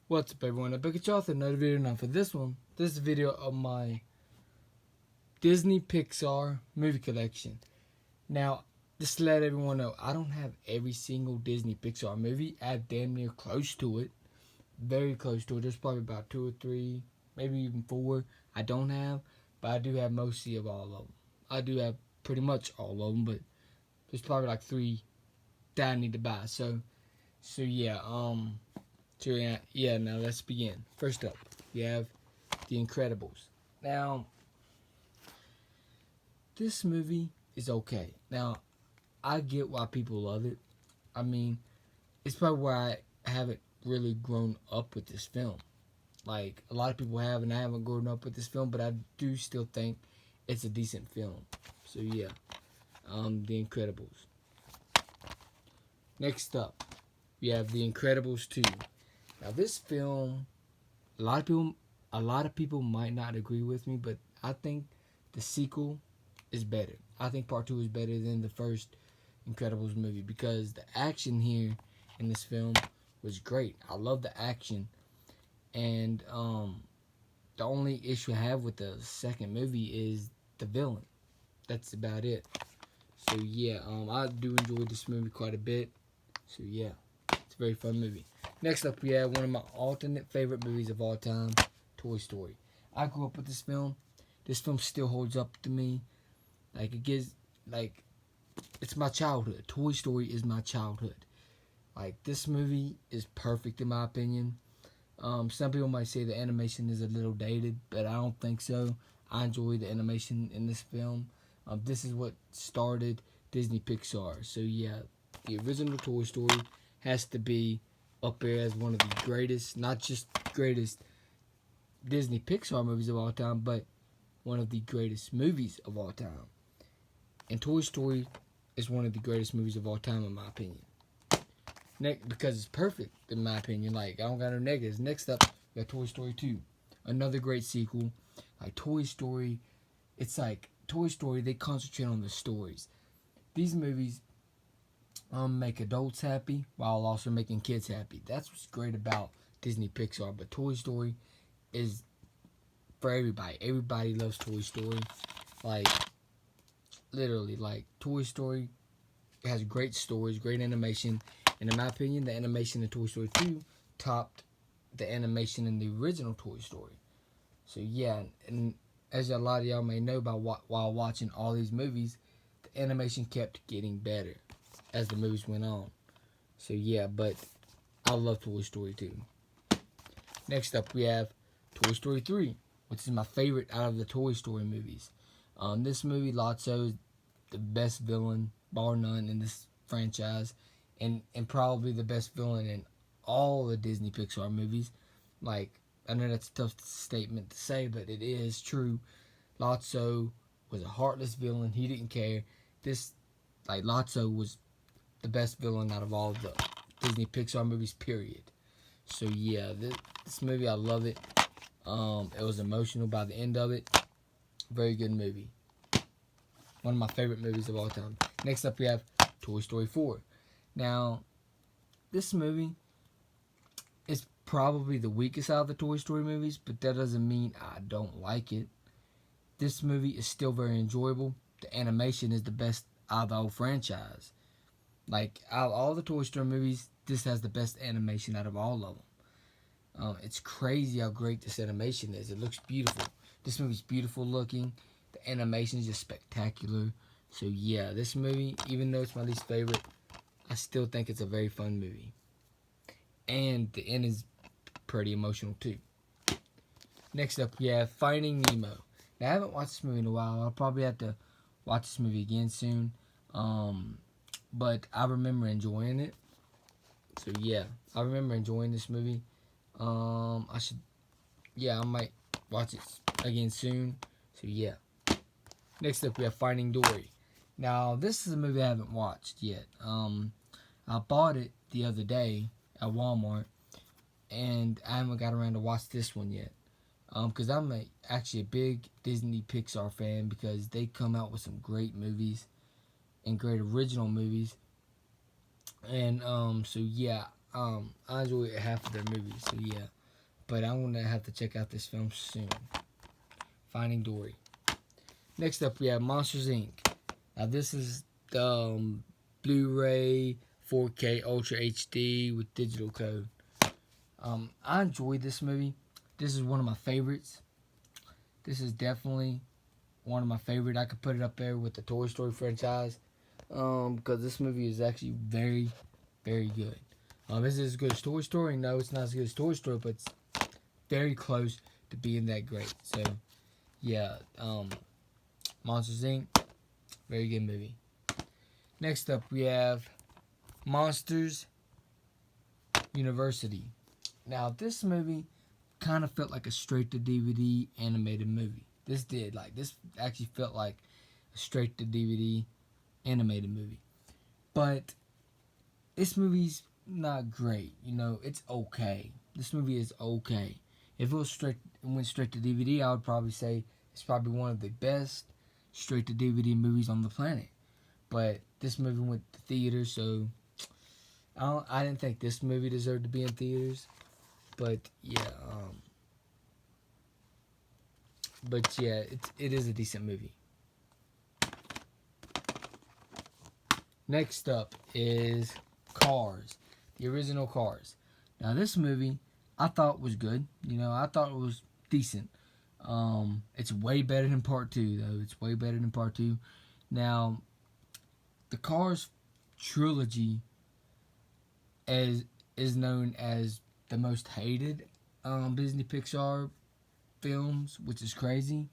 What's up, everyone? I'm back at y'all with another video. Now for this one, this is a video of my Disney Pixar movie collection. Now, just to let everyone know, I don't have every single Disney Pixar movie. I have damn near close to it. Very close to it. There's probably about 2 or 3, maybe even 4 I don't have. But I do have mostly of all of them. I do have pretty much all of them, but there's probably like 3 that I need to buy. So yeah, now let's begin. First up, we have The Incredibles. Now, this movie is okay. Now, I get why people love it. I mean, it's probably why I haven't really grown up with this film. Like, a lot of people have, and I haven't grown up with this film, but I do still think it's a decent film. So, yeah, The Incredibles. Next up, we have The Incredibles 2. Now, this film, a lot of people might not agree with me, but I think the sequel is better. I think part 2 is better than the first Incredibles movie because the action here in this film was great. I love the action, and the only issue I have with the second movie is the villain. That's about it. So yeah, I do enjoy this movie quite a bit. So yeah, it's a very fun movie. Next up, we have one of my alternate favorite movies of all time, Toy Story. I grew up with this film. This film still holds up to me. Like, it's my childhood. Toy Story is my childhood. Like, this movie is perfect in my opinion. Some people might say the animation is a little dated, but I don't think so. I enjoy the animation in this film. This is what started Disney Pixar. So yeah, the original Toy Story has to be up there as one of the greatest, not just greatest Disney Pixar movies of all time, but one of the greatest movies of all time. And Toy Story is one of the greatest movies of all time, in my opinion. Because it's perfect, in my opinion. Like, I don't got no negatives. Next up, we got Toy Story 2. Another great sequel. Like, Toy Story, it's like, Toy Story, they concentrate on the stories. These movies make adults happy while also making kids happy. That's what's great about Disney Pixar. But Toy Story is for everybody. Everybody loves Toy Story. Like, literally, like, Toy Story has great stories, great animation. And in my opinion, the animation in Toy Story 2 topped the animation in the original Toy Story. So yeah, and as a lot of y'all may know while watching all these movies, the animation kept getting better as the movies went on. So yeah, but I love Toy Story 2. Next up, we have Toy Story 3, which is my favorite out of the Toy Story movies. This movie, Lotso, is the best villain, bar none, in this franchise, and probably the best villain in all the Disney Pixar movies. Like, I know that's a tough statement to say, but it is true. Lotso was a heartless villain. He didn't care. Lotso was the best villain out of all of the Disney Pixar movies, period. So yeah, this movie, I love it. It was emotional by the end of it. Very good movie. One of my favorite movies of all time. Next up, we have Toy Story 4. Now, this movie is probably the weakest out of the Toy Story movies, but that doesn't mean I don't like it. This movie is still very enjoyable. The animation is the best out of the whole franchise. Like, out of all the Toy Story movies, this has the best animation out of all of them. It's crazy how great this animation is. It looks beautiful. This movie's beautiful looking. The animation is just spectacular. So yeah, this movie, even though it's my least favorite, I still think it's a very fun movie. And the end is pretty emotional too. Next up, we have Finding Nemo. Now, I haven't watched this movie in a while. I'll probably have to watch this movie again soon. But I remember enjoying it. So yeah, I remember enjoying this movie. I might watch it again soon. So yeah. Next up, we have Finding Dory. Now, this is a movie I haven't watched yet. I bought it the other day at Walmart, and I haven't got around to watch this one yet. Because I'm actually a big Disney Pixar fan because they come out with some great movies and great original movies. And so yeah, I enjoy half of their movies. So yeah, but I'm gonna have to check out this film soon. Finding Dory. Next up, we have Monsters Inc. Now this is Blu-ray 4K Ultra HD with digital code. I enjoyed this movie. This is one of my favorites. This is definitely one of my favorite. I could put it up there with the Toy Story franchise because this movie is actually very, very good. Is it as good as Toy Story? No, it's not as good as Toy Story, but it's very close to being that great. So, yeah, Monsters Inc. Very good movie. Next up, we have Monsters University. Now, this movie kind of felt like a straight-to-DVD animated movie. This did. This actually felt like a straight-to-DVD animated movie. But this movie's not great. It's okay. This movie is okay. If it went straight to DVD, I would probably say it's probably one of the best straight-to-DVD movies on the planet. But this movie went to theaters, so I didn't think this movie deserved to be in theaters. But yeah, it is a decent movie. Next up is Cars, the original Cars. Now this movie I thought was good. I thought it was decent. It's way better than Part 2, though. It's way better than Part 2. Now, the Cars trilogy is known as the most hated Disney Pixar films, which is crazy.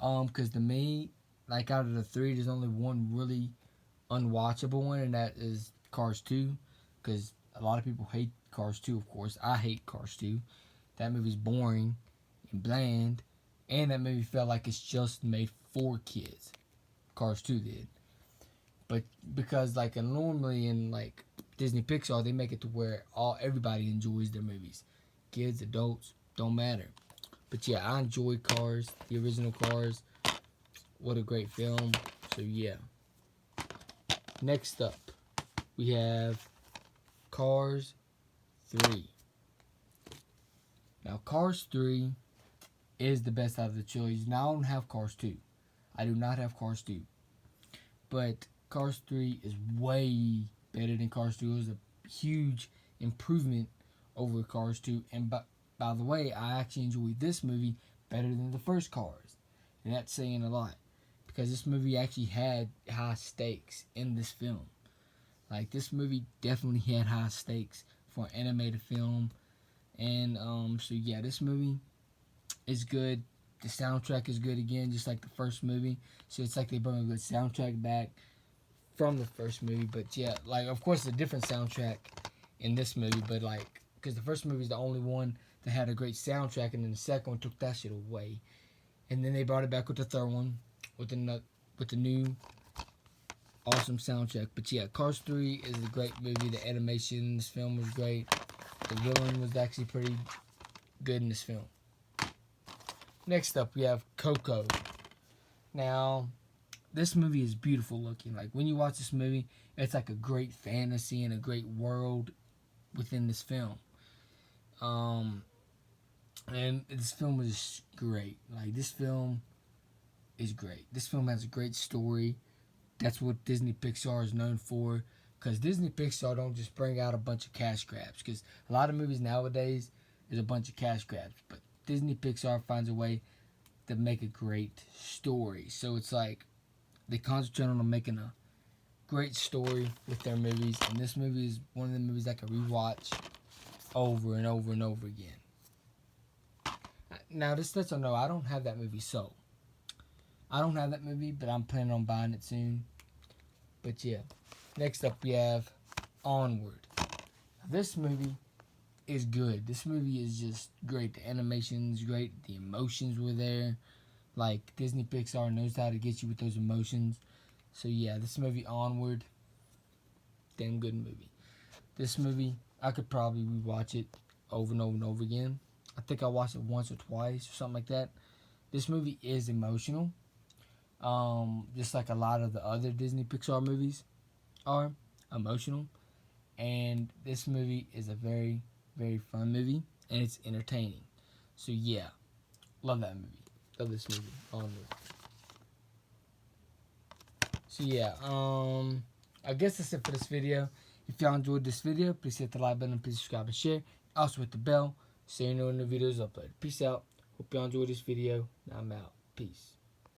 Because to me, out of the three, there's only one really unwatchable one, and that is Cars 2. Because a lot of people hate Cars 2, of course. I hate Cars 2. That movie's boring and bland, and that movie felt like it's just made for kids. Cars 2 did. But because normally in Disney Pixar, they make it to where everybody enjoys their movies. Kids, adults, don't matter. But yeah, I enjoyed Cars, the original Cars. What a great film. So yeah. Next up, we have Cars 3. Now, Cars 3 is the best out of the trilogy. Now, I don't have Cars 2. I do not have Cars 2. But Cars 3 is way better than Cars 2. It was a huge improvement over Cars 2. And by the way, I actually enjoyed this movie better than the first Cars. And that's saying a lot. Because this movie actually had high stakes in this film. This movie definitely had high stakes for an animated film. And, so yeah, this movie is good. The soundtrack is good again, just like the first movie. So it's like they brought a good soundtrack back from the first movie. But yeah, of course, it's a different soundtrack in this movie. But because the first movie is the only one that had a great soundtrack, and then the second one took that shit away. And then they brought it back with the third one, with the new awesome soundtrack. But yeah, Cars 3 is a great movie. The animation in this film was great. The villain was actually pretty good in this film. Next up, we have Coco. Now, this movie is beautiful looking. When you watch this movie, it's like a great fantasy and a great world within this film. And this film is great. This film is great. This film has a great story. That's what Disney Pixar is known for. Because Disney Pixar don't just bring out a bunch of cash grabs. Because a lot of movies nowadays is a bunch of cash grabs. But Disney Pixar finds a way to make a great story. So it's they concentrate on making a great story with their movies. And this movie is one of the movies I can rewatch over and over and over again. Now, this lets you know I don't have that movie sold. I don't have that movie, but I'm planning on buying it soon. But yeah. Next up, we have Onward. This movie is good. This movie is just great. The animation's great. The emotions were there. Disney Pixar knows how to get you with those emotions. So yeah, this movie, Onward, damn good movie. This movie, I could probably rewatch it over and over and over again. I think I watched it once or twice or something like that. This movie is emotional. Just like a lot of the other Disney Pixar movies are emotional. And this movie is a very, very fun movie, and it's entertaining. So yeah, love that movie. Love this movie. Onward. So yeah, I guess that's it for this video. If y'all enjoyed this video, please hit the like button, please subscribe and share. Also hit the bell so you know when the video is uploaded. Peace out. Hope y'all enjoyed this video. I'm out. Peace.